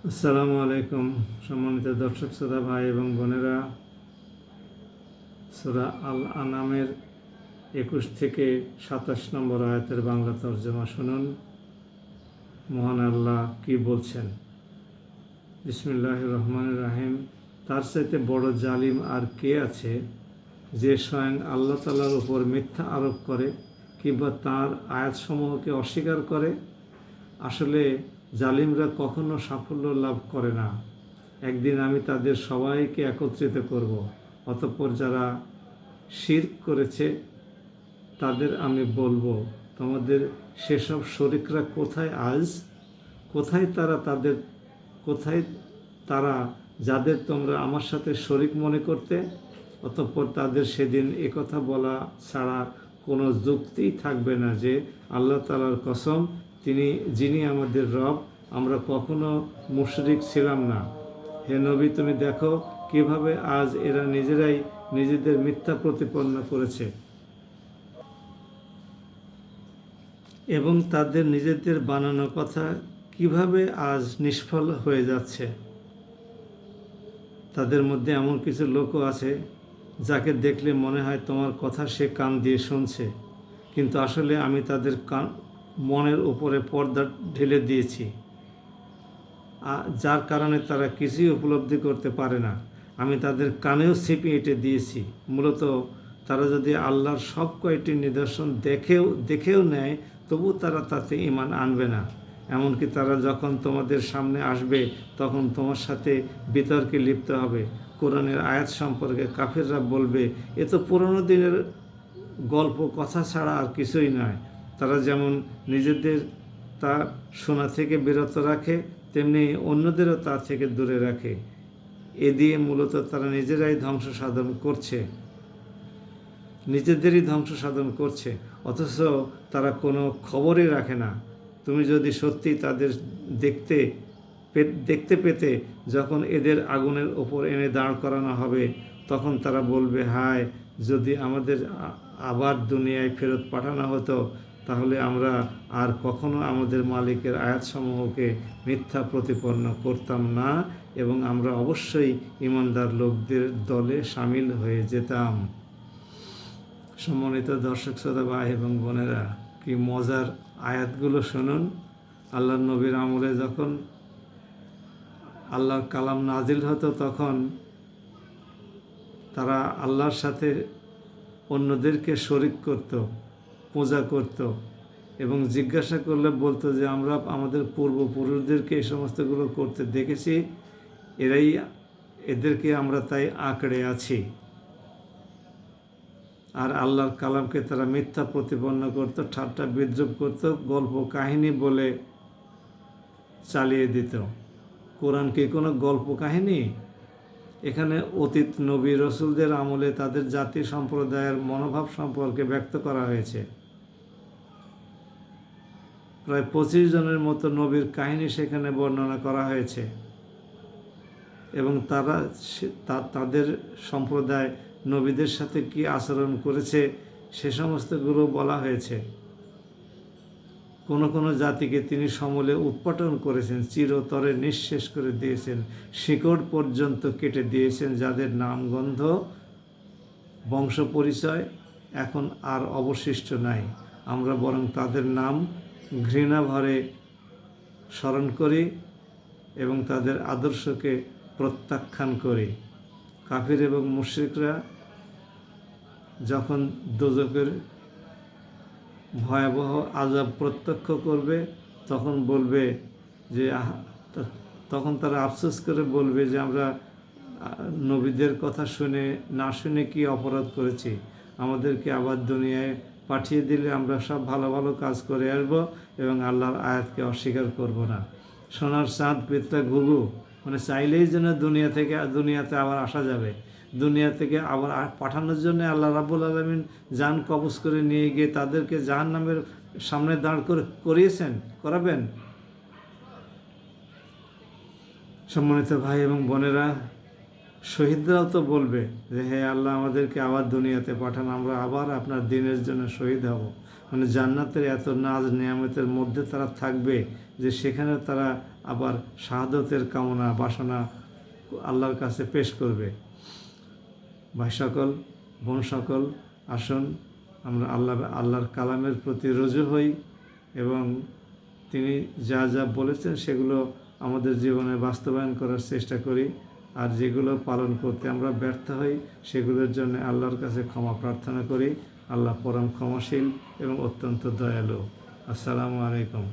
আসসালামু আলাইকুম সম্মানিত দর্শক শ্রোতা ভাই এবং বোনেরা। সূরা আল আনামের 21 থেকে 27 নম্বর আয়াতের বাংলা তর্জমা শুনুন। মহান আল্লাহ কি বলছেন। বিসমিল্লাহির রহমানির রহিম। তার চাইতে বড় জালিম আর কে আছে, যে স্বয়ং আল্লাহ তাআলার উপর মিথ্যা আরোপ করে কিংবা তাঁর আয়াতসমূহকে অস্বীকার করে। আসলে জালিমরা কখনো সাফল্য লাভ করে না। একদিন আমি তাদের সবাইকে একত্রিত করব, অতঃপর যারা শিরক করেছে তাদের আমি বলবো, তোমাদের সেসব শরিকরা কোথায় আজ? কোথায় তারা যাদের তোমরা আমার সাথে শরিক মনে করতে? অতঃপর তাদের সেদিন একথা বলা ছাড়া কোনো যুক্তিই থাকবে না যে আল্লাহ তাআলার কসম, যিনি আমাদের রব, আমরা কখনো মুশরিক ছিলাম না। হে নবী, তুমি দেখো কিভাবে আজ এরা নিজেরাই নিজেদের মিথ্যা প্রতিপন্ন করেছে এবং তাদের নিজেদের বানানো কথা কিভাবে আজ নিষ্ফল হয়ে যাচ্ছে। তাদের মধ্যে এমন কিছু লোকও আছে যাকে দেখলে মনে হয় তোমার কথা সে কান দিয়ে শুনছে, কিন্তু আসলে আমি তাদের মনের উপরে পর্দা ঢেলে দিয়েছি, যার কারণে তারা কিছুই উপলব্ধি করতে পারে না। আমি তাদের কানেও ছিপি এঁটে দিয়েছি। মূলত তারা যদি আল্লাহর সব কয়টি নিদর্শন দেখেও নেয়, তবু তারা তাতে ঈমান আনবে না। এমনকি তারা যখন তোমাদের সামনে আসবে তখন তোমার সাথে বিতর্কে লিপ্ত হবে। কোরআনের আয়াত সম্পর্কে কাফিররা বলবে, এ তো পুরনো দিনের গল্প কথা ছাড়া আর কিছুই নয়। তারা যেমন নিজেদের তা শোনা থেকে বিরত রাখে, তেমনি অন্যদেরও তা থেকে দূরে রাখে। এ দিয়ে মূলত তারা নিজেদেরই ধ্বংস সাধন করছে, অথচ তারা কোনো খবরই রাখে না। তুমি যদি সত্যি তাদের দেখতে পেতে, যখন এদের আগুনের ওপর এনে দাঁড় করানো হবে, তখন তারা বলবে, হায়, যদি আমাদের আবার দুনিয়ায় ফেরত পাঠানো হতো, তাহলে আমরা আর কখনো আমাদের মালিকের আয়াতসমূহকে মিথ্যা প্রতিপন্ন করতাম না এবং আমরা অবশ্যই ঈমানদার লোকদের দলে সামিল হয়ে যেতাম। সম্মানিত দর্শক শ্রোতা ভাই এবং বোনেরা, কি মজার আয়াতগুলো শুনুন। আল্লাহর নবীর আমলে যখন আল্লাহর কালাম নাজিল হতো, তখন তারা আল্লাহর সাথে অন্যদেরকে শরিক করত, পূজা করত এবং জিজ্ঞাসা করলে বলতো যে আমরা আমাদের পূর্বপুরুষদেরকে এই সমস্তগুলো করতে দেখেছি, এদেরকে আমরা তাই আঁকড়ে আছি। আর আল্লাহর কালামকে তারা মিথ্যা প্রতিপন্ন করত, ঠাট্টা বিদ্রূপ করত, গল্প কাহিনী বলে চালিয়ে দিত। কোরআন কি কোনো গল্প কাহিনী? এখানে অতীত নবী রসুলদের আমলে তাদের জাতি সম্প্রদায়ের মনোভাব সম্পর্কে ব্যক্ত করা হয়েছে। প্রায় 25 জনের মতো নবীর কাহিনী সেখানে বর্ণনা করা হয়েছে এবং তাদের সম্প্রদায় নবীদের সাথে কি আচরণ করেছে সে সমস্তগুলো বলা হয়েছে। কোনো জাতিকে তিনি সমূলে উৎপাটন করেছেন, চিরতরে নিঃশেষ করে দিয়েছেন, শিকড় পর্যন্ত কেটে দিয়েছেন, যাদের নামগন্ধ বংশ পরিচয় এখন আর অবশিষ্ট নাই। আমরা বরং তাদের নাম ঘৃণা ভরে স্মরণ করি এবং তাদের আদর্শকে প্রত্যাখ্যান করি। কাফির এবং মুশরিকরা যখন দোজখের ভয়াবহ আযাব প্রত্যক্ষ করবে, তখন তারা আফসোস করে বলবে যে আমরা নবীদের কথা না শুনে কি অপরাধ করেছি। আমাদেরকে আবার দুনিয়ায় পাঠিয়ে দিলে আমরা সব ভালো ভালো কাজ করে আসব এবং আল্লাহর আয়াতকে অস্বীকার করব না। সোনার চাঁদ পিতরা ঘুঘু, চাইলেই যেন দুনিয়াতে আবার আসা যাবে। দুনিয়া থেকে আবার পাঠানোর জন্য আল্লাহ রাব্বুল আলামিন জান কবজ করে নিয়ে গিয়ে তাদেরকে জাহান্নামের সামনে দাঁড় করাবেন। সম্মানিত ভাই এবং বোনেরা, শহীদরাও তো বলবে যে হে আল্লাহ, আমাদেরকে আবার দুনিয়াতে পাঠান, আমরা আবার আপনার দিনের জন্য শহীদ হব। মানে জান্নাতের এত নাজ নিয়ামতের মধ্যে তারা থাকবে যে সেখানে তারা আবার শাহাদতের কামনা বাসনা আল্লাহর কাছে পেশ করবে। ভাই সকল, বোন সকল, আসুন আমরা আল্লাহর কালামের প্রতি রুজু হই এবং তিনি যা যা বলেছেন সেগুলো আমাদের জীবনে বাস্তবায়ন করার চেষ্টা করি। আর যেগুলো পালন করতে আমরা ব্যর্থ হই সেগুলোর জন্য আল্লাহর কাছে ক্ষমা প্রার্থনা করি। আল্লাহ পরম ক্ষমাশীল এবং অত্যন্ত দয়ালু। আসসালামু আলাইকুম।